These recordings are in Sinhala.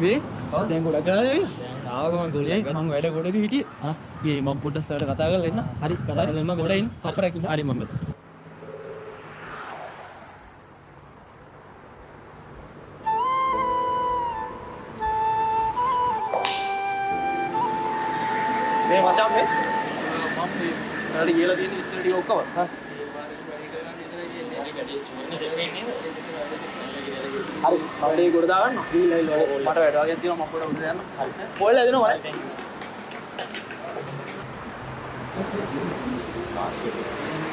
වේ දැන් ගොඩක් ගාලා නේ ආවගම ගොල්ලේ මම වැඩ ගොඩේ හිටියේ මේ මම පොඩ්ඩක් සර්ට කතා කරලා එන්න හරි කතා කරලා මම ගොඩ ඉන්න අපරක් ඉන්න හරි මම මේ මචං මේ මම සර්ට කියලා තියෙන ඉස්තර ටික ඔක්කොම හරි අපේ ගොඩ දාගන්න ගිහිල්ලා මට වැඩ වගේ තියෙනවා මම පොඩ උඩ යන්න හරි පොල් ඇදෙනවා මම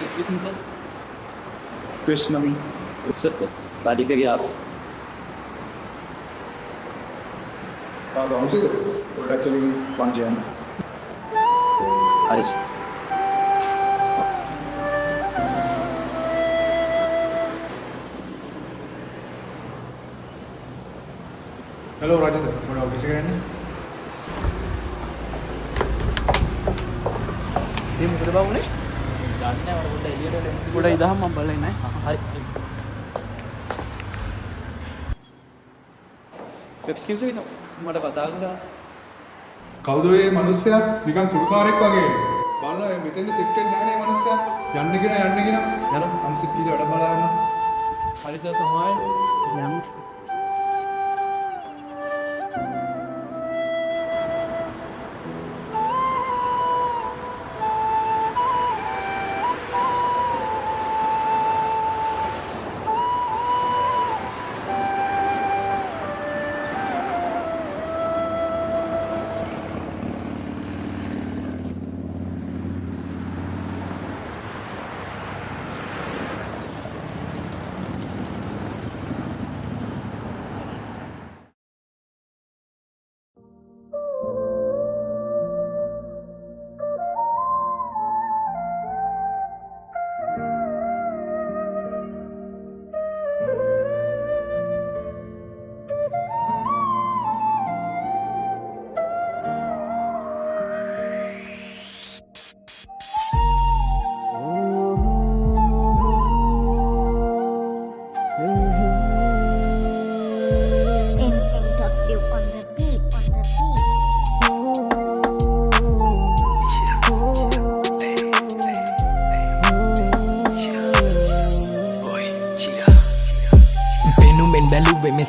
excuse me sir Krishna sir body के यार कौन सी प्रोडक्ट के लिए कौन जाना हरी हेलो राजेंद्र बड़ा ऑफिस के रहने ये मुझे बाबू ने जानने वाला बोलता है ये बड़ा इधर हम बोल रहे हैं हरी एक्सक्यूज मी මට කතා කරලා කවුද මේ මිනිස්සයා නිකන් කුරුකාරෙක් වගේ බලන්න මෙතෙන්ද සෙට් වෙන්නේ නැහැ නේ මිනිස්සයා යන්න කියන යන්න අම්සිත් කීට වැඩ බලන්න හරි සර් සමායි යන්න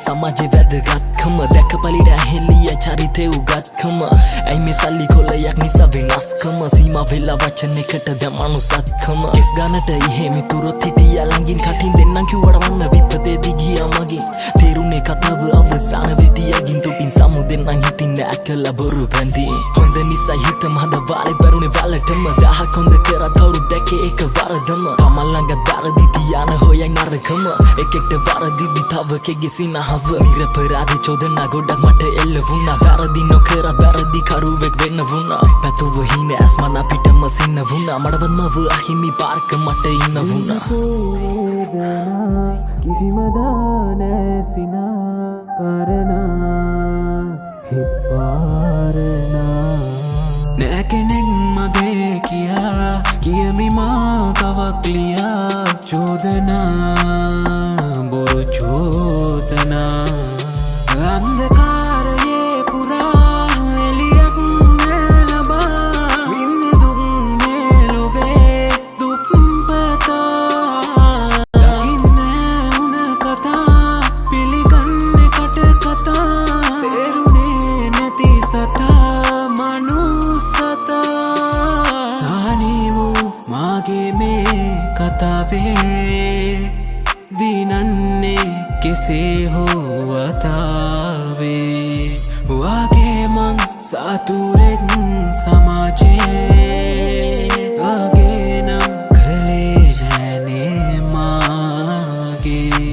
සමාජයේ වැදගත්කම දැකපලිට ඇහෙලිය චරිතේ උගත්කම ඇයි මේ සල්ලි කොලයක් නිසා වෙනස්කම සීමා වෙලා වචන එකට දැමනුසත්කම කිස් ගන්නට ඉහෙ මිතුරොත් හිටියා ළඟින් කටින් දෙන්නම් කිව්වට වන්න විපතේදී ගියා මගින් තේරුනේ කතාව අවසාන වෙදියකින් තුටින් සමුදෙන් නම් හිතින් නෑ කළ බොරු බැඳි හොඳ නිසා හිතම හද වාලේ බරුනේ වලටම දහක් හොඳ කරා කවුරු දැකේ එක වරදම තමන් ළඟ දරදි තියාන හොයන් නරකම එකෙක්ට වරදිදි තව කෙගේ සිනහව නිරපරාධි චෝදනා ගොඩක් මට එල්ල වුණා වැරදි නොකර වැරදි කරුවෙක් වෙන්න වුණා පැතුව හින ඇස්මන අපිටම සින්න වුණා මඩවත් මව අහිමි පාර්ක මට ඉන්න වුණා කිසිම දානැසිනා කරනා හිපාරනා නෑ කෙනෙක් මගේ කියා කියමි මා තවක් ලියා චෝදනා බොරු චෝදනා අන්ධකාරයේ පුරා එලියක් නැලබා වින්න දුක් මෙලොවේ දුක් පතා දකින්නේ උන කතා පිළිගන්නේ කට කතා තේරුනේ නැති සතා මනුසතා තනි වූ මාගේ මේ කතාවේ දිනන්නේ කෙසේ හෝ වතාවේ වාගේ මං සතුරෙක් සමාජයේ ආගේ නම් කලේ නෑනේ මාගේ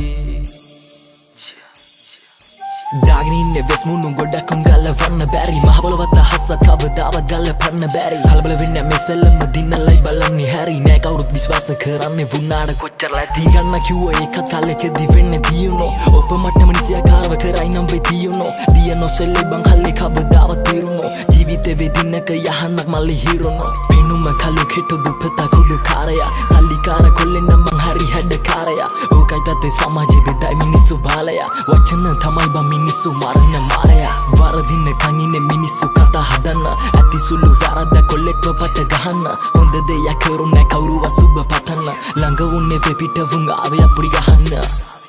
දාගනින්නේ වෙස් මුණු ගොඩක් උන් ගලවන්න බැරි මහබලවත් අහස කවදාවත් ගලපන්න බැරි කලබල වෙන්නේ මේ සෙල්ලම දිනලයි බලන්නේ හැරි නෑ කවුරුත් විශ්වාස කරන්නේ වුණාට කොච්චර ලැති ගන්න කිව්ව එක කලකෙදි වෙන්නේ දියුණෝ ඔබ මටම නිසියාකාරව කරයි නම් වෙ දියුණෝ දියනෝ සෙල්ලේ බං හල්ලේ කවදාවත් තිරුණෝ ජීවිතේ වෙදින්නක යහන්නක් මල්ලි හිරුණෝ පෙනුම කලු කෙටු දුප්පතා කුඩු කාරයා සල්ලිකාර කොල්ලෙන්න මං හරි හැඩ කාරයා ඕකයි තත්ත්වේ සමාජෙ බෙදයි මිනිස්සු බාලයා වචන තමයි බං මිනිස්සු මරන්න මාරයා වරදින්න කනින්නේ මිනිස්සු කතා හදන්න ඇති සුළු වැරද්ද කොල්ලෙක්ව පට ගහන්න හොඳ දෙයක් කරුණෑ කවුරුවත් සුබ පතන්න ළඟ වුන්නේ වෙපිට වුන් ආවේ අපුඩි ගහන්න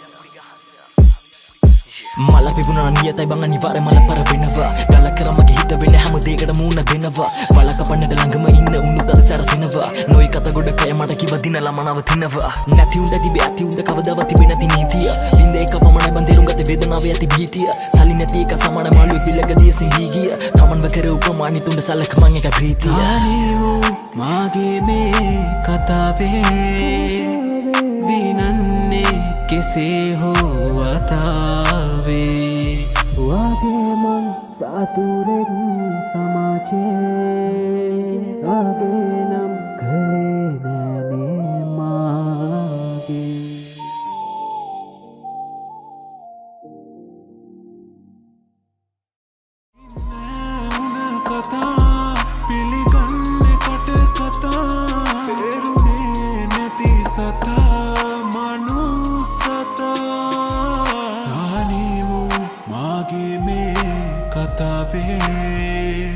මල පිපුණා නියතයි බං අනිවාර්ය මල පර වෙනවා ගල කරමගේ හිත වෙන්නේ හැම දෙයකට මූණ දෙනවා බල කපන්නට ළඟම ඉන්න උණුත් අර සැරසෙනවා නොයි කත ගොඩ කය මට කිව දිනලා මනව තිනවා නැති උණ්ඩ තිබේ ඇති උණ්ඩ කවදාවත් තිබේ නැති නීතිය බින්ද එක පමණයි බං තේරුම් ගත්තේ වේදනාවේ ඇති භීතිය සලි නැති එක සමාන මාළුවෙක් විලකදී සිංහී ගිය තමන්ව කර උපමානිත උණ්ඩ සලක මං එක ප්‍රීතිය මාගේ මේ කතාවේ දිනන්නේ කෙසේ හෝ වතාවේ වාගේ මං සාතුරෙන් සමාජේ වාගේ නම් කලේ නෑනේ මාගේ කතා පිළිගන්නේ කට කතා තේරුනේ නැති සතා මාගේ මේ කතාවේ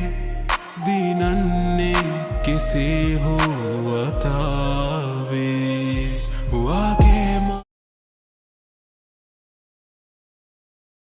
දිනන්නේ කෙසේ හෝ වතා